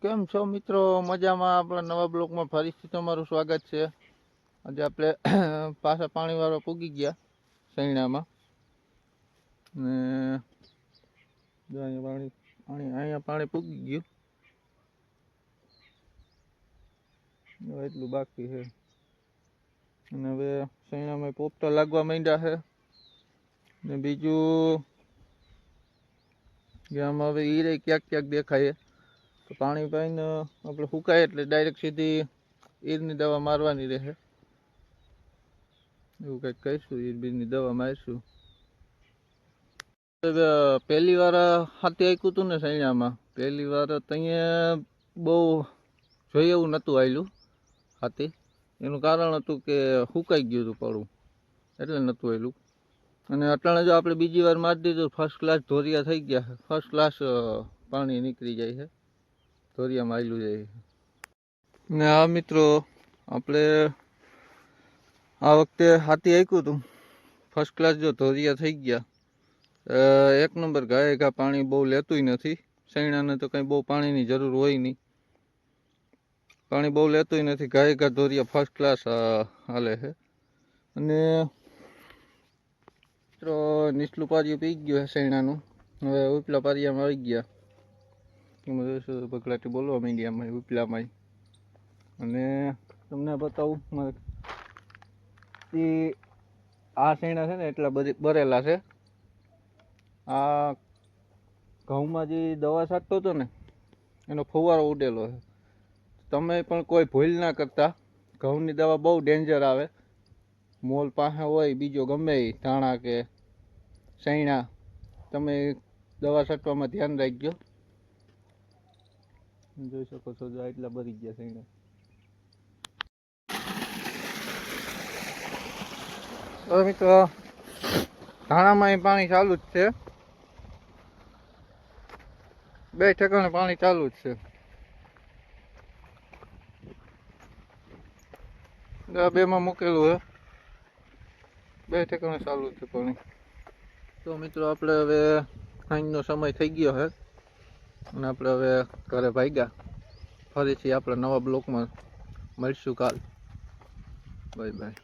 કેમ છો મિત્રો? મજામાં? આપણા નવા બ્લોકમાં ફરીથી તમારું સ્વાગત છે. આજે આપણે પાછા પાણીવાળો પૂગી ગયા સૈણામાં ને અહીંયા પાણી પૂગી ગયું. એટલું બાકી છે અને હવે સૈણામાં પોપટા લાગવા માંડ્યા છે. ને બીજું કે આમાં હવે ઈરે ક્યાંક ક્યાંક દેખાય તો પાણી પાઈને આપણે સુકાય એટલે ડાયરેક્ટ સીધી ઈરની દવા મારવાની રહે. એવું કંઈક કરીશું, ઈર બીરની દવા મારીશું. પહેલી વાર હાથી આંક્યું હતું ને સૈણામાં, પહેલી વાર ત્યાં બહુ જોઈએ એવું નહોતું આવેલું હાથી. એનું કારણ હતું કે સુકાઈ ગયું હતું પડું એટલે નહોતું આવેલું. અને અટાણે જો આપણે બીજી વાર મારી દીધું, ફર્સ્ટ ક્લાસ ધોરિયા થઈ ગયા છે. ફર્સ્ટ ક્લાસ પાણી નીકળી જાય છે, ધોરિયામાં આવેલું જાય છે. ને આ મિત્રો આપણે આ વખતે હાથી આંક્યું હતું, ફર્સ્ટ ક્લાસ જો ધોરિયા થઈ ગયા. એક નંબર ગાય ઘા પાણી બહુ લેતુંય નથી. સૈણાને તો કંઈ બહુ પાણીની જરૂર હોય નહીં, પાણી બહુ લેતુંય નથી. ગાય ઘા ધોરિયા ફર્સ્ટ ક્લાસ હાલે છે. અને મિત્રો નીચલું પારિયું પી ગયું છે સૈણાનું. હવે ઉપલા પારિયામાં આવી ગયા. તમે જોઈશું બગલાટી બોલવા માંડી આમાં ઉપલામાં. અને તમને બતાવું આ સૈણા છે ને એટલા બધી બરેલા છે. આ ઘઉંમાં જે દવા છાંટતો હતો ને એનો ફુવારો ઉડેલો છે. તમે પણ કોઈ ભૂલ ના કરતા. ઘઉંની દવા બહુ ડેન્જર આવે. મોલ પાસે હોય બીજો ગમે એ ધાણા કે સૈણા, તમે દવા છાંટવામાં ધ્યાન રાખજો. જોઈ શકો છો એટલા બરી ગયા સૈણા. તો મિત્રો ધાણામાં પાણી ચાલુ જ છે, બે ઠેકાણે પાણી ચાલુ જ છે. બેમાં મૂકેલું છે, બે ઠેકાણે ચાલુ છે પાણી. તો મિત્રો આપણે હવે સાંજનો સમય થઈ ગયો છે અને આપણે હવે ઘરે ભાગ્યા. ફરીથી આપણે નવા બ્લોકમાં મળીશું કાલ. Bye bye.